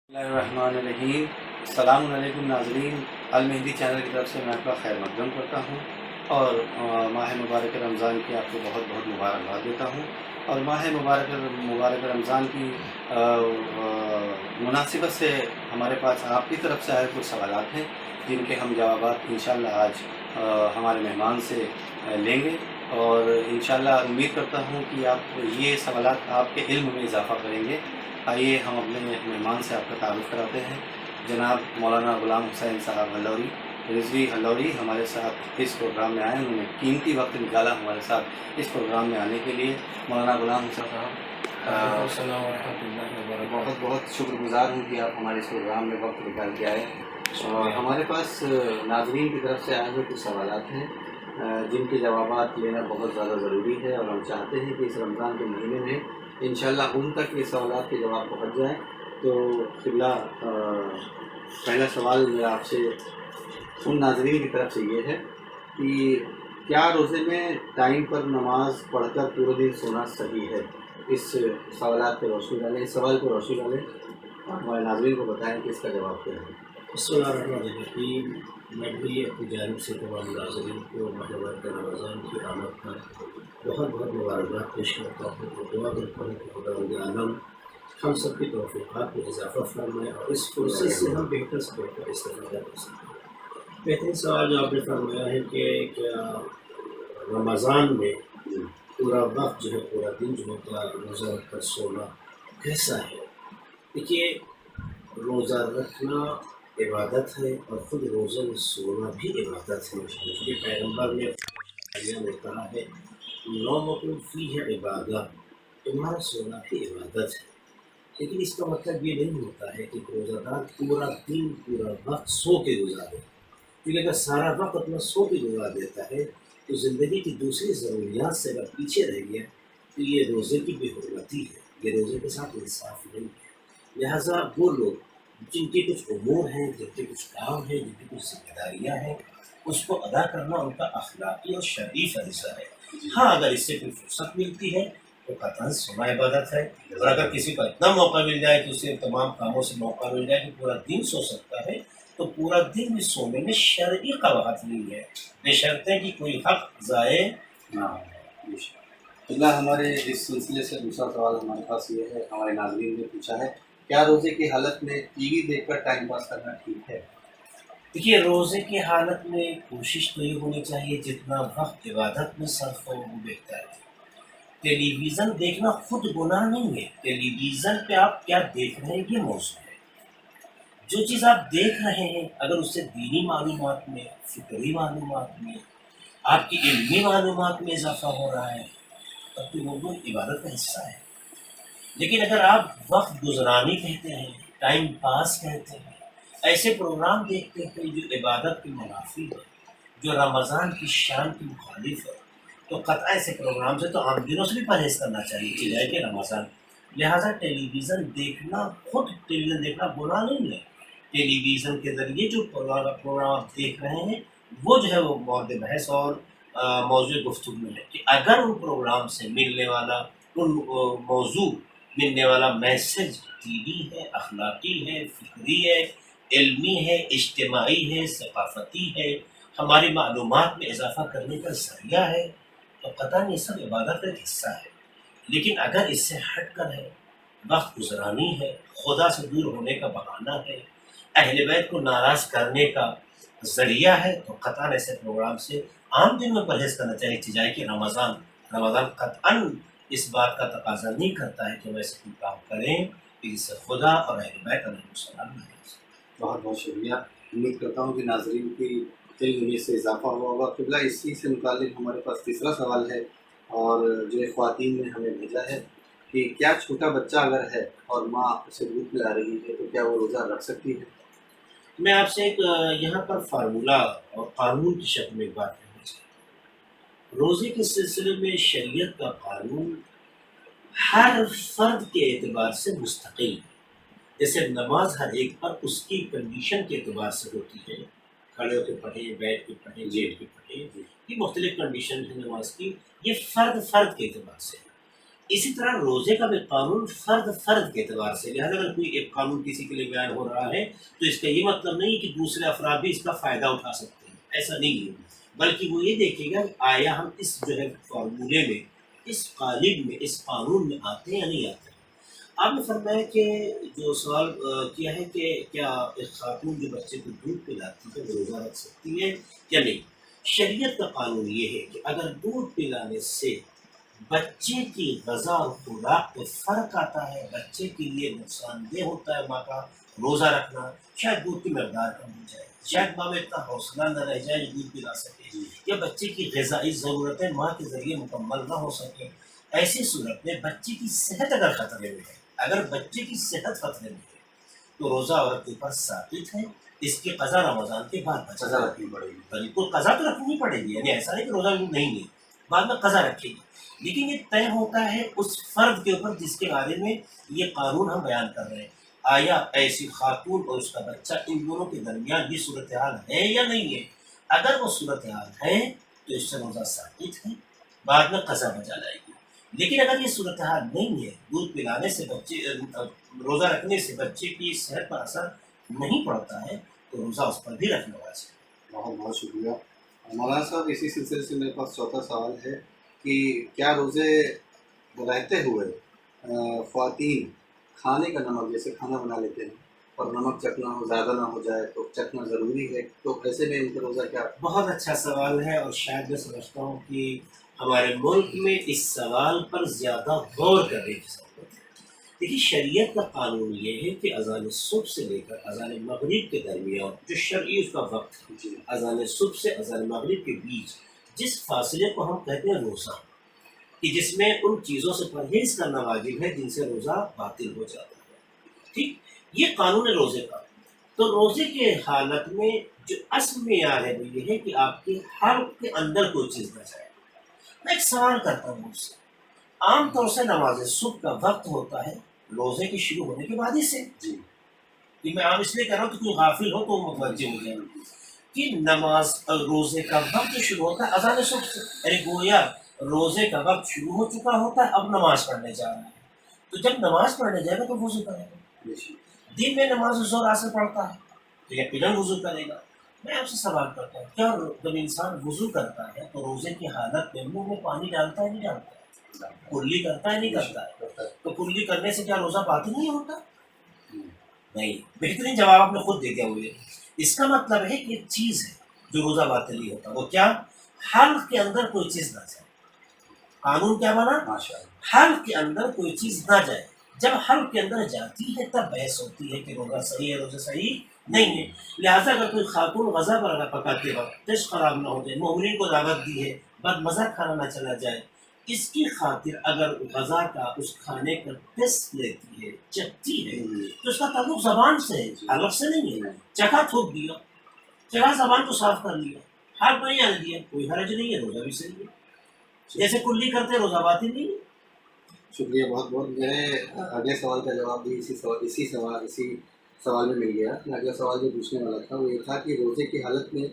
बिस्मिल्लाहिर्रहमानिर्रहीम। अस्सलाम वालेकुम नाज़रीन, अल-मेहदी चैनल की तरफ से मैं आपका खैर मक़दम करता हूँ और माह मुबारक रमज़ान की आपको बहुत बहुत मुबारकबाद देता हूँ। और माह मुबारक रमज़ान की मुनासिबत से हमारे पास आपकी तरफ से आए कुछ सवालात हैं जिनके हम जवाबात इंशाअल्लाह आज हमारे मेहमान से लेंगे और इंशाअल्लाह उम्मीद करता हूँ कि आप ये सवालात आपके इल्म में इजाफ़ा करेंगे। आइए हम अपने मेहमान से आपका तारुफ़ कराते हैं। जनाब मौलाना ग़ुलाम हुसैन साहब हल्लौरी, रिज़वी हल्लौरी हमारे साथ इस प्रोग्राम में आए। उन्होंने कीमती वक्त निकाला हमारे साथ इस प्रोग्राम में आने के लिए। मौलाना ग़ुलाम हुसैन साहब, बहुत बहुत शुक्रगुज़ार हूँ कि आप हमारे इस प्रोग्राम में वक्त निकाल के आए। और हमारे पास नाज़रीन की तरफ से आए हुए कुछ सवालात हैं जिनके जवाबात लेना बहुत ज़्यादा ज़रूरी है और हम चाहते हैं कि इस रमज़ान के महीने में इंशाअल्लाह उन तक ये सवालात के जवाब पहुँच जाएँ। तो क़िबला, पहला सवाल मेरा आपसे उन नाज़रीन की तरफ से ये है कि क्या रोज़े में टाइम पर नमाज़ पढ़कर पूरे दिन सोना सही है? इस सवालात पर रोशनी डालें, इस सवाल पर रोशनी डालें और हमारे नाज़रीन को बताएँ कि इसका जवाब क्या है। बिस्मिल्लाहिर्रहमानिर्रहीम। मैं भी अपनी जानिब से तमाम नाज़रीन को माह रमज़ान की आमद पर बहुत बहुत मुबारकबाद पेश करता हूँ और दुआ करता हूँ कि खुदावंद आलम हम सब की तौफ़ीक़ात में इजाफ़ा फरमाए और इस फुर्सत से हम बेहतर से बेहतर इस्तेफ़ादा कर सकें। बेहतरीन सवाल जो आपने फरमाया है कि क्या रमज़ान में पूरा वक्त जो है, पूरा दिन जो होता है रोज़ा रख कर सोना कैसा है? देखिए, रोज़ा रखना इबादत है और ख़ुद रोज़े में सोना भी इबादत है। ये पैगम्बर ने कहा है, नौमकुम फ़ीह इबादत, तुम्हारा सोना भी इबादत है। लेकिन इसका मतलब ये नहीं होता है कि रोज़ादार पूरा दिन पूरा वक्त सो के गुजारे, क्योंकि अगर सारा वक्त अपना सो के गुजार देता है तो ज़िंदगी की दूसरी ज़रूरियात से अगर पीछे रह गया तो ये रोज़े की बेहुरमती है, ये रोज़े के साथ इंसाफ नहीं है। लिहाजा वो लोग जिनके कुछ उमूर हैं, जिनके कुछ काम हैं, जिनकी कुछ जिम्मेदारियाँ हैं, उसको अदा करना उनका अखलाकी और शरई फ़रीज़ा है। हाँ, अगर इससे कोई फुर्सत मिलती है तो कतई सोना इबादत है, और अगर किसी को इतना मौका मिल जाए कि उसे तमाम कामों से मौका मिल जाए कि पूरा दिन सो सकता है, तो पूरा दिन भी सोने में शरई क़वात नहीं है, बशर्ते कि कोई हक़ ज़ाये ना हो। अल्लाह, हमारे इस सिलसिले से दूसरा सवाल हमारे पास ये है, हमारे नाज़रीन ने पूछा है, क्या रोज़े की हालत में टीवी देखकर टाइम पास करना ठीक है? देखिए, रोज़े की हालत में कोशिश तो ये होनी चाहिए जितना वक्त इबादत में सर्फ हो वो बेहतर है। टेलीविज़न देखना खुद गुनाह नहीं है, टेलीविज़न पे आप क्या देख रहे हैं ये मौज़ूद है। जो चीज़ आप देख रहे हैं अगर उससे दीनी मालूमात में, फ़िक्री मालूमात में, आपकी इल्मी मालूमात में इजाफ़ा हो रहा है, तब तो वो इबादत का हिस्सा है। लेकिन अगर आप वक्त गुज़रानी कहते हैं, टाइम पास कहते हैं, ऐसे प्रोग्राम देखते हैं जो इबादत के मुनाफी है, जो रमज़ान की शान की मुखालिफ है, तो क़तई ऐसे प्रोग्राम से तो आम दिनों से भी परहेज़ करना चाहिए कि जाए कि रमज़ान। लिहाजा टेलीविज़न देखना, खुद टेलीविज़न देखना गुनाह नहीं है। टेलीविज़न के ज़रिए जो प्रोग्राम आप देख रहे हैं वो जो है वो मौज़ूद बहस और मौज़ूद गुफ्तगू में है कि अगर उन प्रोग्राम से मिलने वाला मौज़ू मिलने वाला मैसेज दीनी है, अखलाकी है, फ़िक्री है, इल्मी है, इज्तिमाई है, सक़ाफ़ती है, हमारी मालूमात में इजाफ़ा करने का ज़रिया है, तो क़तई ये सब इबादत का एक हिस्सा है। लेकिन अगर इससे हट कर है, वक्त गुज़रानी है, खुदा से दूर होने का बहाना है, अहले बैत को नाराज़ करने का ज़रिया है, तो क़तई ऐसे प्रोग्राम से आम दिन में परहेज़ करना चाहिए कि जाए कि रमज़ान क़तई इस बात का तकाज़ा नहीं करता है कि हम ऐसे कोई काम करें कि जिससे खुदा और अहले बैत अलैहिमुस्सलाम नाराज़ हों। बहुत बहुत शुक्रिया। उम्मीद करता हूँ कि नाज़रीन की इल्म में से इजाफ़ा हुआ होगा। क़िबला, इसी से मुताल्लिक़ हमारे पास तीसरा सवाल है और जो एक ख़वातीन ने हमें भेजा है कि क्या छोटा बच्चा अगर है और माँ उसे दूध पिला रही है तो क्या वो रोज़ा रख सकती है? मैं आपसे एक यहाँ पर फार्मूला और कानून की शक्ल में एक बात कहना चाहता हूँ। रोज़े के सिलसिले में शरीयत का कानून हर फ़र्द के एतबार से मुस्तक़िल है। जैसे नमाज हर एक पर उसकी कंडीशन के एतबार से होती है, खड़े होकर पढ़े, बैठ के पढ़े, लेट के पढ़े, ये मुख्तलिफ कंडीशन है नमाज की, ये फ़र्द के एतबार से है। اسی طرح روزے کا بھی قانون فرد کے اعتبار سے، لہٰذا اگر کوئی ایک قانون کسی کے لیے بیان ہو رہا ہے تو اس کا یہ مطلب نہیں کہ دوسرے افراد بھی اس کا فائدہ اٹھا سکتے ہیں، ایسا نہیں ہے، بلکہ وہ یہ دیکھے گا کہ آیا ہم اس جو ہے فارمولے میں، اس قالب میں، اس قانون میں آتے ہیں یا نہیں آتے ہیں۔ آپ نے فرمایا کہ جو سوال کیا ہے کہ کیا ایک خاتون جو بچے کو دودھ پلاتی ہے وہ روزہ رکھ سکتی ہے یا نہیں؟ شریعت کا قانون یہ ہے کہ اگر دودھ پلانے سے بچے کی غذا اور خوراک میں فرق آتا ہے، بچے کے لیے نقصان دہ ہوتا ہے ماں کا روزہ رکھنا، شاید دودھ کی مقدار کم ہو جائے، شاید ماں میں اتنا حوصلہ نہ رہ جائے جو دودھ پلا سکے، یا بچے کی غذائی ضرورتیں ماں کے ذریعے مکمل نہ ہو سکے، ایسی صورت میں بچے کی صحت اگر خطرے میں ہے، اگر بچے کی صحت خطرے میں ہے تو روزہ عورت کے اوپر ثابت ہے، اس کی قضا رمضان کے بعد سزا رکھنی پڑے گی۔ بالکل قضا تو رکھنی پڑے گی، یعنی ایسا نہیں کہ روزہ نہیں ہے، بعد میں قضا رکھے گی، لیکن یہ طے ہوتا ہے اس فرد کے اوپر جس کے بارے میں یہ قانون ہم بیان کر رہے ہیں، آیا ایسی خاتون اور اس کا بچہ ان دونوں کے درمیان یہ صورتحال ہے یا نہیں ہے؟ اگر وہ صورتحال ہے تو اس سے روزہ ثابت ہے، بعد میں قضا بجا جائے گی، لیکن اگر یہ صورتحال نہیں ہے، دودھ پلانے سے بچے روزہ رکھنے سے بچے کی صحت پر اثر نہیں پڑتا ہے تو روزہ اس پر بھی رکھنا واجب ہے۔ بہت بہت شکریہ مولانا صاحب۔ اسی سلسلے سے میرے پاس چوتھا سوال ہے کہ کیا روزے رہتے ہوئے خواتین کھانے کا نمک، جیسے کھانا بنا لیتے ہیں اور نمک چکھنا ہو، زیادہ نہ ہو جائے تو چکھنا ضروری ہے، تو ایسے میں ان کا روزہ کیا؟ بہت اچھا سوال ہے، اور شاید میں سمجھتا ہوں کہ ہمارے ملک میں اس سوال پر زیادہ غور کرنے کی ضرورت ہے۔ دیکھیے شریعت کا قانون یہ ہے کہ اذان صبح سے لے کر اذان مغرب کے درمیان جو شرعی اس کا وقت ہے، اذان صبح سے اذان مغرب کے بیچ جس فاصلے کو ہم کہتے ہیں روزہ، کہ جس میں ان چیزوں سے پرہیز کرنا واجب ہے جن سے روزہ باطل ہو جاتا ہے، ٹھیک، یہ قانون ہے روزے کا۔ تو روزے کے حالت میں جو اصل معیار ہے وہ یہ ہے کہ آپ کے حلق کے اندر کوئی چیز نہ جائے۔ میں ایک سوال کرتا ہوں مجھ سے، عام طور سے نماز صبح کا وقت ہوتا ہے روزے کے شروع ہونے کے بعد ہی سے، کہ میں عام اس لیے کہہ رہا ہوں کہ کوئی غافل ہو تو متوجہ ہو جائے کہ نماز روزے کا وقت شروع ہوتا ہے اذان صبح سے، یعنی گویا روزے کا وقت شروع ہو چکا ہوتا ہے، اب نماز پڑھنے جا رہا ہے، تو جب نماز پڑھنے جائے گا تو وضو کرے گا، دن میں نماز ظہر اثر پڑھتا ہے تو یقیناً وضو کرے گا۔ میں آپ سے سوال کرتا ہوں، کیا جب انسان وضو کرتا ہے تو روزے کی حالت میں منہ میں پانی ڈالتا ہے نہیں ڈالتا ہے؟ کلی کرتا ہے نہیں کرتا ہے؟ تو کلی کرنے سے کیا روزہ باطل نہیں ہوتا؟ نہیں، بہترین جواب آپ نے خود دے دیا مجھے۔ اس کا مطلب ہے کہ ایک چیز ہے جو روزہ باطل نہیں ہوتا، وہ کیا؟ حلق کے اندر کوئی چیز نہ جائے۔ قانون کیا بنا؟ حلق کے اندر کوئی چیز نہ جائے، جب حلق کے اندر جاتی ہے تب بحث ہوتی ہے کہ روزہ صحیح ہے روزہ صحیح نہیں ہے۔ لہٰذا اگر کوئی خاتون غذا پکاتے وقت ٹیسٹ خراب نہ ہو جائے، مہمانین کو دعوت دی ہے، بد مزہ کھانا نہ چلا جائے، اس کی خاطر اگر غذا کا اس کھانے کا ٹیسٹ لیتی ہے، چکھتی ہے، تو اس کا تعلق زبان سے ہے، حلق سے نہیں ہے۔ چکھا تھوک دیا، چکھا زبان کو صاف کر لیا، حلق نہیں آنے دیا، کوئی حرج نہیں ہے، روزہ بھی صحیح ہے۔ جیسے کلی کرتے روزہ باطل نہیں ہے۔ شکریہ بہت بہت۔ میرے اگلے سوال کا جواب بھی اسی سوال میں مل گیا۔ میں اگلا سوال جو پوچھنے والا تھا وہ یہ تھا کہ روزے کی حالت میں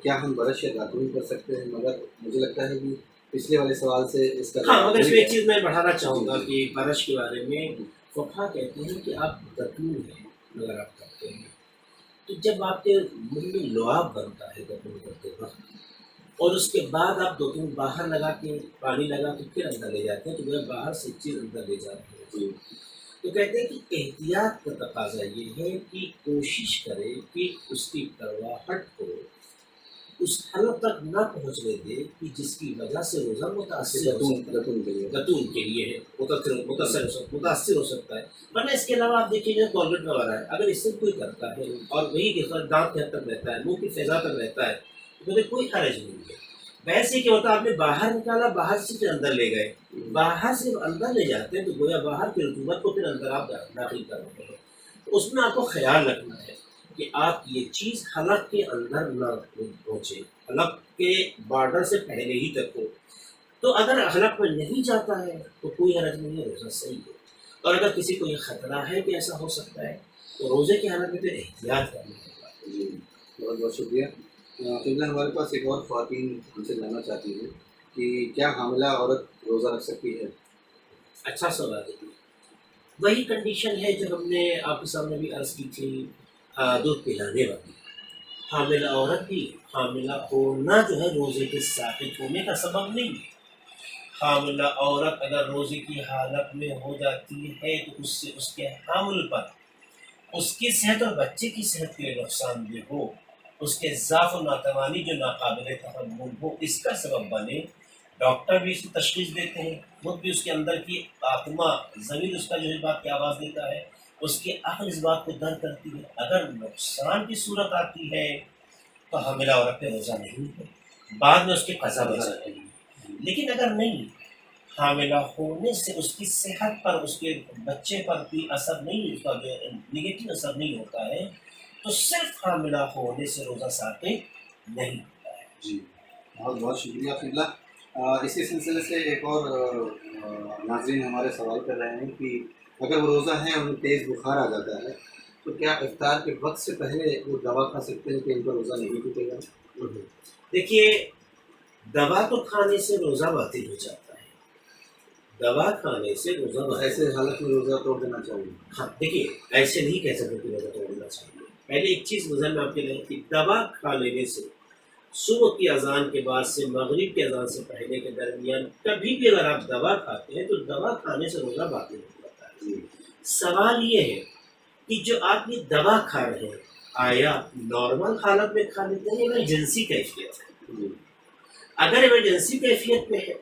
کیا ہم برش یا داتون کر سکتے ہیں؟ مگر مجھے لگتا ہے کہ پچھلے والے سوال سے اس کا ہاں، مگر اس میں ایک چیز میں بڑھانا چاہوں گا کہ برش کے بارے میں فقہا کہتے ہیں کہ آپ داتون ہے اگر آپ کرتے ہیں تو جب آپ کے منہ میں لعاب بنتا ہے داتون کرتے وقت، اور اس کے بعد آپ داتون باہر لگا کے پانی لگا کے پھر اندر لے جاتے ہیں تو وہ باہر سے چیز اندر لے جاتے ہیں، تو کہتے ہیں کہ احتیاط کا تقاضا یہ ہے کہ کوشش کرے کہ اس کی کرواہٹ کو اس حلق تک نہ پہنچنے دے کہ جس کی وجہ سے روزہ متاثر ہو سکتا ہے، داتون کے لیے ہے، متاثر ہو سکتا ہے، ورنہ اس کے علاوہ آپ دیکھیے جو کولگیٹ وغیرہ ہے، اگر اس سے کوئی کرتا ہے اور وہی دانت کے حد تک رہتا ہے، منہ کی فضا تک رہتا ہے تو مجھے کوئی حرج نہیں ہے۔ بحث یہ کیا ہوتا ہے، آپ نے باہر نکالا، باہر سے پھر اندر لے گئے، باہر سے اندر لے جاتے ہیں تو گویا باہر کی رطوبت کو پھر اندر آپ داخل کر رہے ہیں، تو اس میں آپ کو خیال رکھنا ہے کہ آپ یہ چیز حلق کے اندر نہ پہنچے، حلق کے بارڈر سے پہلے ہی تک ہو، تو اگر حلق میں نہیں جاتا ہے تو کوئی حرج نہیں ہے، روزہ صحیح ہے۔ اور اگر کسی کو یہ خطرہ ہے کہ ایسا ہو سکتا ہے تو روزے کی حالت میں پھر احتیاط کرنا ہوگا۔ جی بہت بہت شکریہ۔ قبلہ ہمارے پاس ایک اور خواتین ہم سے جاننا چاہتی ہیں کہ کیا حاملہ عورت روزہ رکھ سکتی ہے؟ अच्छा सवाल है। वही कंडीशन है जो हमने आपके सामने भी अर्ज की थी, दूध पिलाने वाली हामिला औरत भी हामिला होना जो है रोज़े के साबित होने का सबब नहीं है। हामिला औरत अगर रोज़े की हालत में हो जाती है तो उससे उसके हामिल पर उसकी सेहत और बच्चे की सेहत के लिए नुकसानदेह हो, उसके ज़ाफ़ और नातवानी जो नाकाबिल तहम्मुल हो, इसका सबब बने। डॉक्टर भी इसकी तशख़ीस देते हैं, खुद भी उसके अंदर की आत्मा ज़मीर उसका जो है बात की आवाज़ देता है, उसकी अक़्ल इस बात को दर्द करती है। अगर नुकसान की सूरत आती है तो हामिला औरत पे रोज़ा नहीं है, बाद में उसकी क़ज़ा बच जाती है। लेकिन अगर नहीं, हामिला होने से उसकी सेहत पर, उसके बच्चे पर भी असर नहीं, उसका नेगेटिव असर नहीं होता है, तो सिर्फ हामिला होने से रोज़ा साबित नहीं होता है। जी, बहुत बहुत शुक्रिया क़िबला। इसी सिलसिले से एक और नाज़रीन हमारे सवाल कर रहे हैं कि अगर वो रोज़ा है उन्हें तेज़ बुखार आ जाता है तो क्या इफ्तार के वक्त से पहले वो दवा खा सकते हैं कि इनका रोज़ा नहीं टूटेगा? देखिए, दवा तो खाने से रोज़ा बातिल हो जाता है, दवा खाने से रोज़ा बातिल। ऐसे हालत में रोज़ा तोड़ देना चाहिए? हाँ, देखिए, ऐसे नहीं कह सकते कि रोज़ा तोड़ना चाहिए। पहले एक चीज़ नज़र में आपके लिए कि दवा खा लेने से सुबह की अज़ान के बाद से मगरिब की अज़ान से पहले के दरमियान कभी भी अगर आप दवा खाते हैं तो दवा खाने से रोज़ा बातिल हो जाता है। जी, सवाल ये है कि जो आदमी दवा खा रहे हैं, आया नॉर्मल हालत में खा लेते हैं या इमरजेंसी कैफियत है? जी, अगर इमरजेंसी कैफियत में है,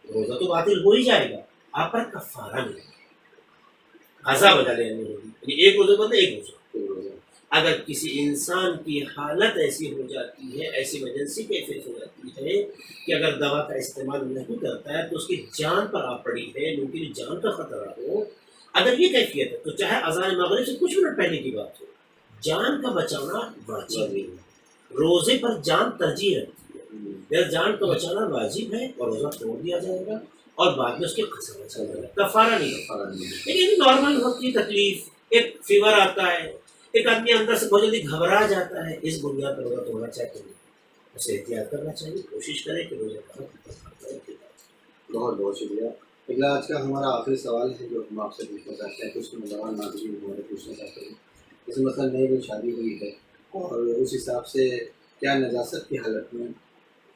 रोज़ा तो बातिल हो ही जाएगा, आप पर कफ़ारा नहीं, क़ज़ा बजा लेनी होगी, यानी एक रोज़े बदले एक रोज़ा। कोई रोज़ा अगर किसी इंसान की हालत ऐसी हो जाती है, ऐसी इमरजेंसी कैफियत हो जाती है कि अगर दवा का इस्तेमाल नहीं करता है तो उसकी जान पर आ पड़ी है, मुमकिन जान का ख़तरा हो, अगर ये कैफियत है तो चाहे अज़ान मगरिब से कुछ मिनट पहले की बात हो, जान का बचाना वाजिब है। रोज़े पर जान तरजीह रखती है, या जान का बचाना वाजिब है और रोज़ा तोड़ दिया जाएगा और बाद में उसके क़ज़ा बचा जाएगा, कफ़ारा नहीं है। फ़र्क नहीं। लेकिन नॉर्मल वक्त की तकलीफ, एक फीवर आता है, एक आदमी अंदर से बहुत जल्दी घबरा जाता है, इस बुनियाद पर रोज़ा तोड़ना चाहिए, उसे एहतियात करना चाहिए, कोशिश करें कि रोज़ा का बहुत बहुत शुक्रिया। अगला आज का हमारा आखिरी सवाल है जो हम आपसे पूछना चाहते हैं, कुछ नौजवान नाज़रीन हमारे पूछना चाहते हैं। जैसे मतलब नई नई शादी हुई है और उस हिसाब से क्या नजासत की हालत में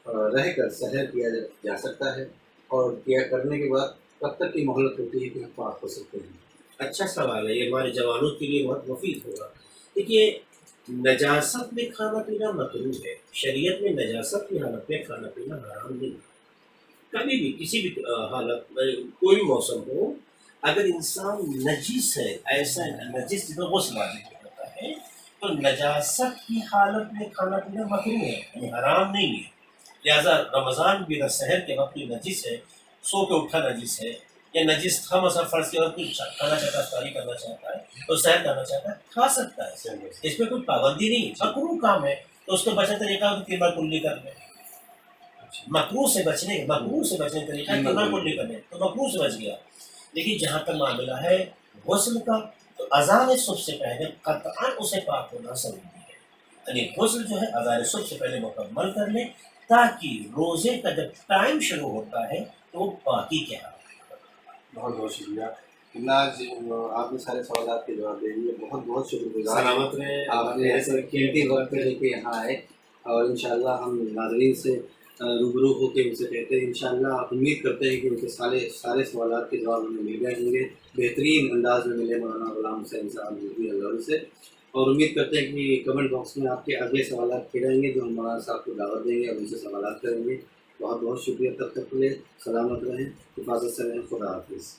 रह कर सहर किया जा सकता है और किया करने के बाद कब तक की मोहलत होती है कि हम पाक हो सकते हैं? अच्छा सवाल है, ये हमारे जवानों के लिए बहुत मुफीद होगा। देखिए, नजासत में खाना पीना मकरूह है, शरीयत में नजासत की हालत में खाना पीना हराम नहीं है। कभी भी किसी भी हालत में कोई भी मौसम हो, अगर इंसान नजिस है, ऐसा नजिस जिसमें गुस्ल वाजिब होता है, तो नजासत की हालत में खाना पीना मकरूह है, यानी हराम नहीं है। लिहाजा रमज़ान भी अगर सहर के वक्त नजिस है, सो के उठा नजिस है, या नजिस था मसला फ़र्ज़ के वक्त कुछ खाना चाहता है, इफ्तारी करना चाहता है, तो सहर करना चाहता है, खा सकता है, इसमें कोई पाबंदी नहीं, मकरूह काम है, तो उसके बचने तरीका हो तो तीन बार कुल्ली कर ले। मकरूह से बचने का तरीका तीन बार कुल्ली कर ले तो मकरूह से बच गया। लेकिन जहाँ तक मामला है गुस्ल का, तो अज़ान सुबह से पहले क़त्अन उसे पाक होना ज़रूरी है, यानी गुस्ल जो है अज़ान सुबह से पहले मुकम्मल कर ले, ताकि रोज़े का जब टाइम शुरू होता है तो वो पाकी के हाथ। बहुत बहुत शुक्रिया। आज आपने सारे सवाल के जवाब दे दिए, बहुत बहुत शुक्रगुजार। सलामत रहें, आपने ऐसे कीमती वक्त लेके यहाँ आए और इंशाल्लाह हम नाज़रीन से रूबरू होकर उनसे कहते हैं, इंशाल्लाह उम्मीद करते हैं कि उनके सारे सवालात के जवाब हमें मिल गए होंगे, बेहतरीन अंदाज में मिले मौलाना ग़ुलाम हुसैन साहब अल्लाह से। और उम्मीद करते हैं कि कमेंट बॉक्स में आपके अगले सवालात के रहेंगे जो हम मौलाना साहब को दावत देंगे और उनसे सवालात करेंगे। बहुत बहुत शुक्रिया, तब तक के लिए सलामत रहें, हिफाज़त से रहें, खुदा हाफ़िज़।